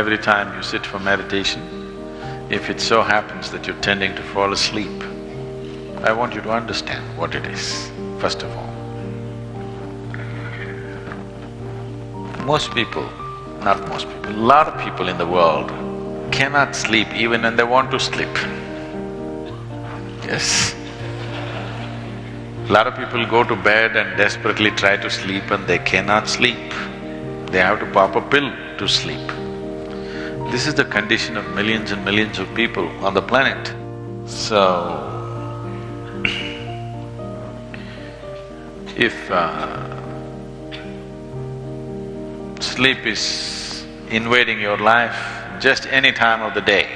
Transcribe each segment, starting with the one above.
every time you sit for meditation, if it so happens that you're tending to fall asleep, I want you to understand what it is, first of all. Most people, not most people, a lot of people in the world cannot sleep even when they want to sleep. Yes. A lot of people go to bed and desperately try to sleep and they cannot sleep. They have to pop a pill to sleep. This is the condition of millions and millions of people on the planet. So, if sleep is invading your life just any time of the day,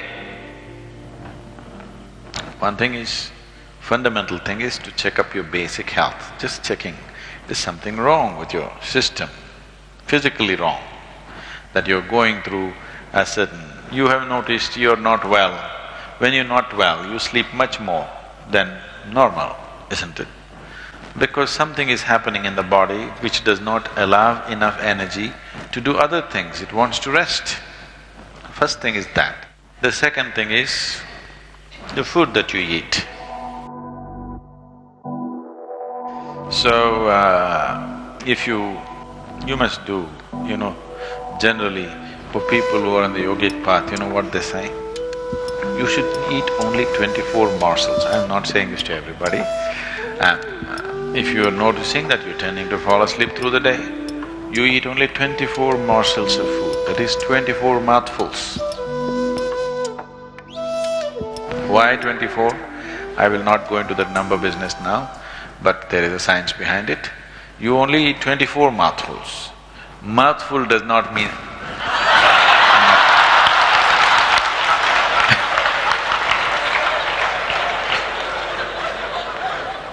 one thing is, fundamental thing is to check up your basic health, just checking, there's something wrong with your system, physically wrong, that you're going through a certain… You have noticed you're not well. When you're not well, you sleep much more than normal, isn't it? Because something is happening in the body which does not allow enough energy to do other things, it wants to rest. First thing is that. The second thing is the food that you eat. So, if you must do, generally for people who are on the yogic path, you know what they say? You should eat only 24 morsels. I'm not saying this to everybody. If you are noticing that you're tending to fall asleep through the day, you eat only 24 morsels of food, that is 24 mouthfuls. Why 24? I will not go into that number business now, but there is a science behind it. You only eat 24 mouthfuls. Mouthful does not mean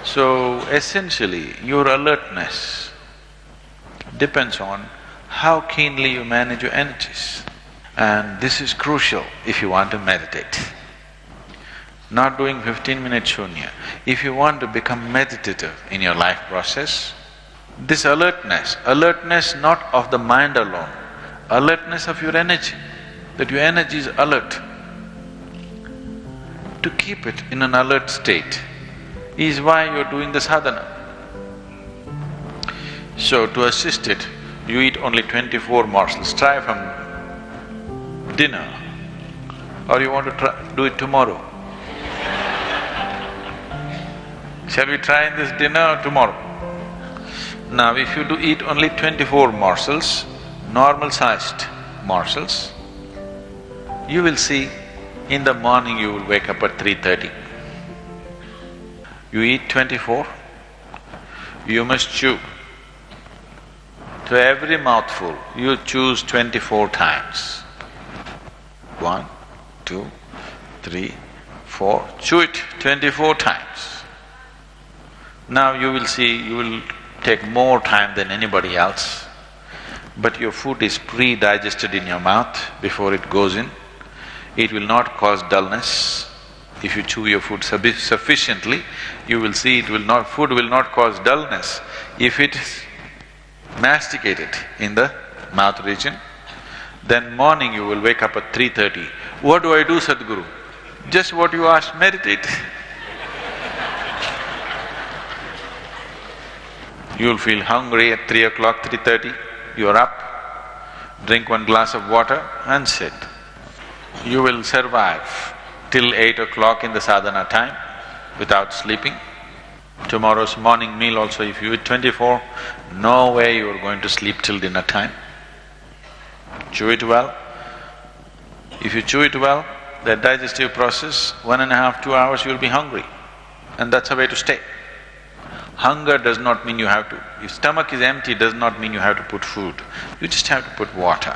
So, essentially, your alertness depends on how keenly you manage your energies. And this is crucial if you want to meditate. Not doing 15-minute shunya. If you want to become meditative in your life process, this alertness not of the mind alone, alertness of your energy, that your energy is alert. To keep it in an alert state is why you're doing the sadhana. So to assist it, you eat only 24 morsels. Try from dinner, or you want to do it tomorrow? Shall we try in this dinner or tomorrow? Now, if you eat only 24 morsels, normal-sized morsels, you will see in the morning you will wake up at 3:30. You eat 24, you must chew. To every mouthful, you choose 24 times. 1, 2, 3, 4, chew it 24 times. Now you will see, you will take more time than anybody else, but your food is pre-digested in your mouth before it goes in. It will not cause dullness. If you chew your food sufficiently, you will see food will not cause dullness if it is masticated in the mouth region. Then morning you will wake up at 3:30. What do I do, Sadhguru? Just what you asked, meditate. You will feel hungry at 3 o'clock, 3:30, you are up, drink one glass of water and sit. You will survive till 8 o'clock in the sadhana time without sleeping. Tomorrow's morning meal also, if you eat 24, no way you are going to sleep till dinner time. Chew it well. If you chew it well, the digestive process, 1.5, 2 hours you will be hungry, and that's a way to stay. Hunger does not mean you have to… If stomach is empty, does not mean you have to put food. You just have to put water.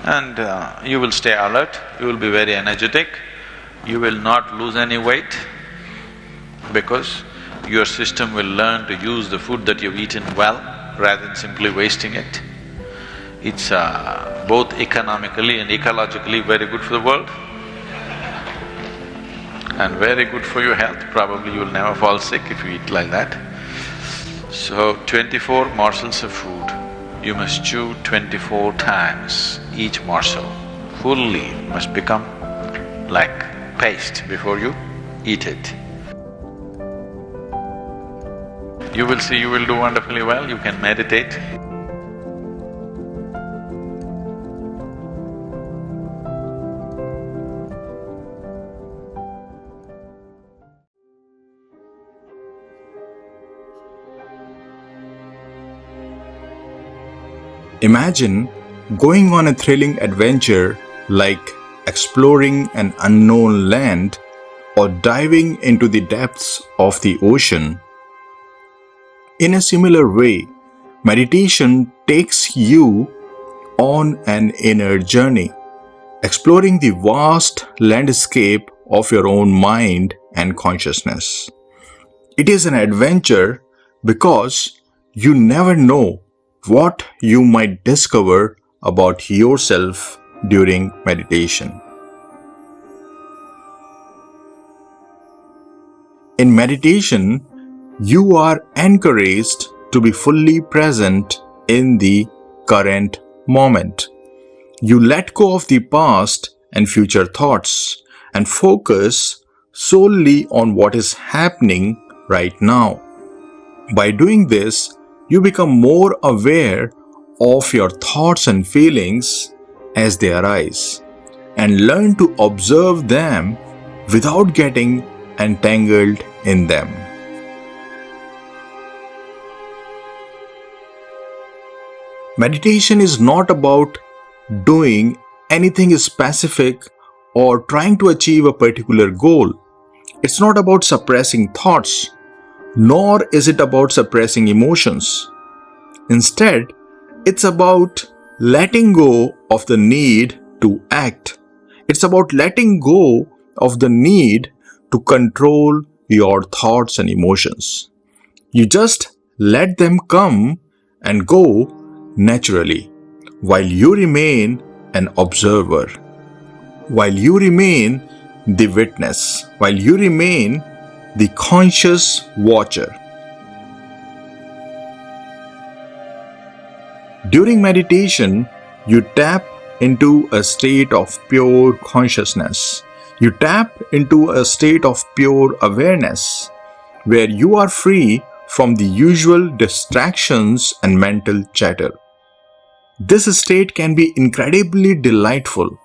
And you will stay alert, you will be very energetic, you will not lose any weight because your system will learn to use the food that you've eaten well rather than simply wasting it. It's both economically and ecologically very good for the world and very good for your health. Probably you'll never fall sick if you eat like that. So, 24 morsels of food You must chew 24 times each morsel. Fully must become like paste before you eat it. You will see you will do wonderfully well, you can meditate. Imagine going on a thrilling adventure like exploring an unknown land or diving into the depths of the ocean. In a similar way, meditation takes you on an inner journey, exploring the vast landscape of your own mind and consciousness. It is an adventure because you never know what you might discover about yourself during meditation. In meditation, you are encouraged to be fully present in the current moment. You let go of the past and future thoughts and focus solely on what is happening right now. By doing this, you become more aware of your thoughts and feelings as they arise and learn to observe them without getting entangled in them. Meditation is not about doing anything specific or trying to achieve a particular goal. It's not about suppressing thoughts, nor is it about suppressing emotions. Instead, it's about letting go of the need to act. It's about letting go of the need to control your thoughts and emotions. You just let them come and go naturally, while you remain an observer, while you remain the witness, while you remain the conscious watcher. During meditation, you tap into a state of pure consciousness. You tap into a state of pure awareness, where you are free from the usual distractions and mental chatter. This state can be incredibly delightful.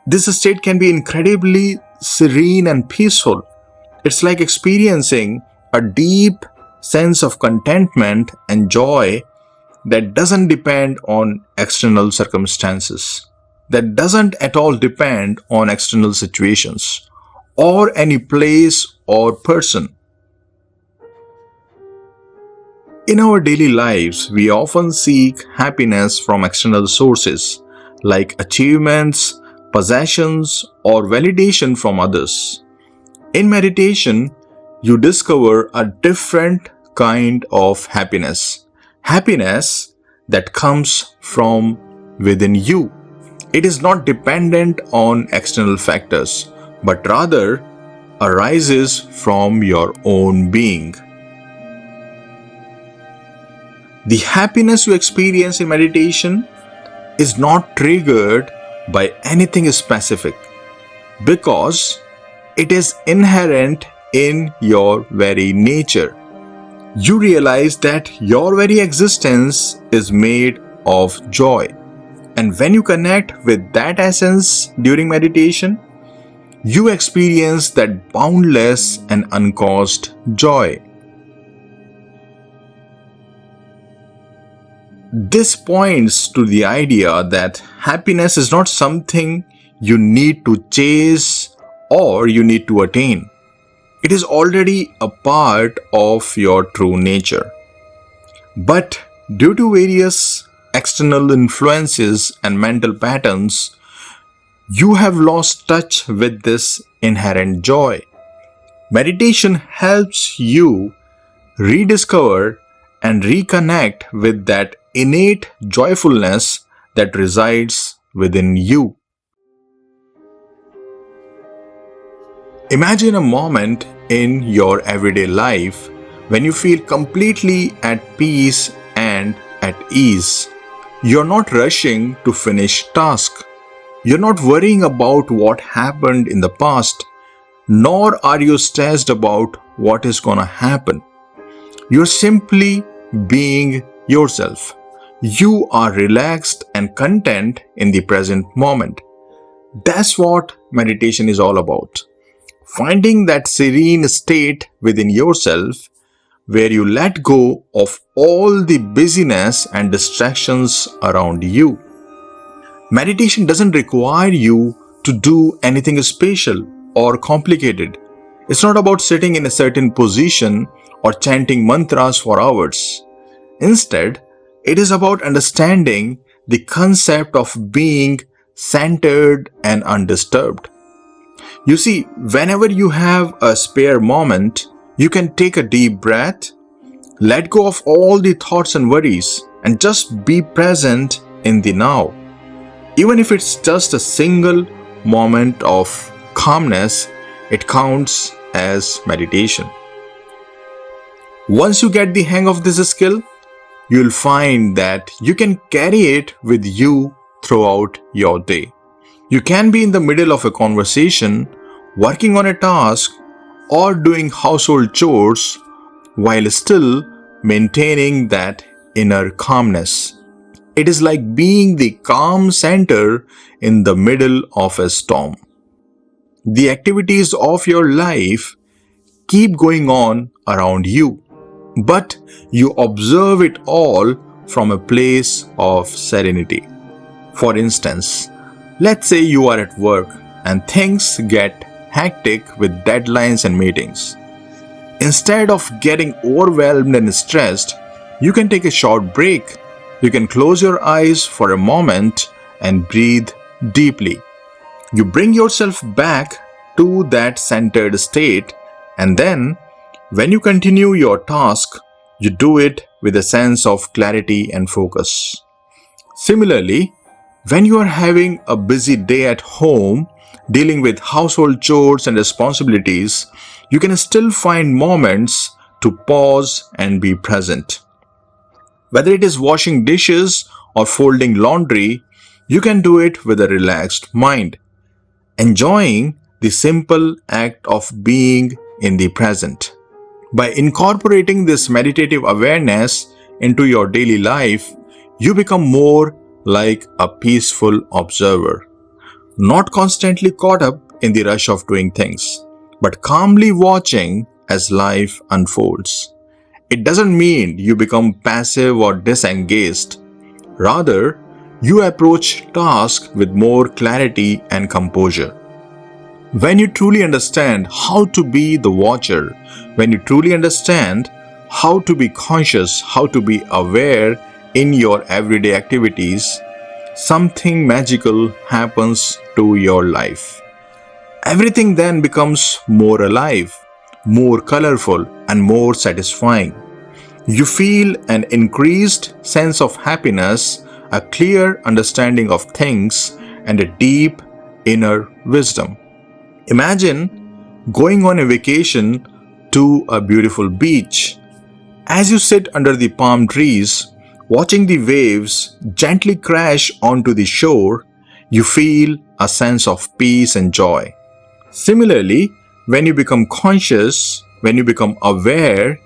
This state can be incredibly serene and peaceful. It's like experiencing a deep sense of contentment and joy that doesn't depend on external circumstances, that doesn't at all depend on external situations or any place or person. In our daily lives, we often seek happiness from external sources like achievements, possessions, or validation from others. In meditation, you discover a different kind of happiness. Happiness that comes from within you. It is not dependent on external factors, but rather arises from your own being. The happiness you experience in meditation is not triggered by anything specific because it is inherent in your very nature. You realize that your very existence is made of joy. And when you connect with that essence during meditation, you experience that boundless and uncaused joy. This points to the idea that happiness is not something you need to chase or you need to attain. It is already a part of your true nature. But due to various external influences and mental patterns, you have lost touch with this inherent joy. Meditation helps you rediscover and reconnect with that innate joyfulness that resides within you. Imagine a moment in your everyday life when you feel completely at peace and at ease. You're not rushing to finish task. You're not worrying about what happened in the past, nor are you stressed about what is gonna happen. You're simply being yourself. You are relaxed and content in the present moment. That's what meditation is all about. Finding that serene state within yourself where you let go of all the busyness and distractions around you. Meditation doesn't require you to do anything special or complicated. It's not about sitting in a certain position or chanting mantras for hours. Instead, it is about understanding the concept of being centered and undisturbed. You see, whenever you have a spare moment, you can take a deep breath, let go of all the thoughts and worries, and just be present in the now. Even if it's just a single moment of calmness, it counts as meditation. Once you get the hang of this skill, you'll find that you can carry it with you throughout your day. You can be in the middle of a conversation, working on a task, or doing household chores while still maintaining that inner calmness. It is like being the calm center in the middle of a storm. The activities of your life keep going on around you, but you observe it all from a place of serenity. For instance, let's say you are at work and things get hectic with deadlines and meetings. Instead of getting overwhelmed and stressed, you can take a short break. You can close your eyes for a moment and breathe deeply. You bring yourself back to that centered state, and then when you continue your task, you do it with a sense of clarity and focus. Similarly, when you are having a busy day at home, dealing with household chores and responsibilities, you can still find moments to pause and be present. Whether it is washing dishes or folding laundry, you can do it with a relaxed mind, enjoying the simple act of being in the present. By incorporating this meditative awareness into your daily life, you become more like a peaceful observer, not constantly caught up in the rush of doing things, but calmly watching as life unfolds. It doesn't mean you become passive or disengaged. Rather, you approach tasks with more clarity and composure. When you truly understand how to be the watcher, when you truly understand how to be conscious, how to be aware in your everyday activities, something magical happens to your life. Everything then becomes more alive, more colorful, and more satisfying. You feel an increased sense of happiness, a clear understanding of things, and a deep inner wisdom. Imagine going on a vacation to a beautiful beach. As you sit under the palm trees, watching the waves gently crash onto the shore, you feel a sense of peace and joy. Similarly, when you become conscious, when you become aware,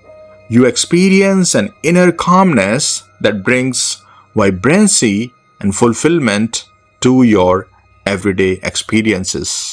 you experience an inner calmness that brings vibrancy and fulfillment to your everyday experiences.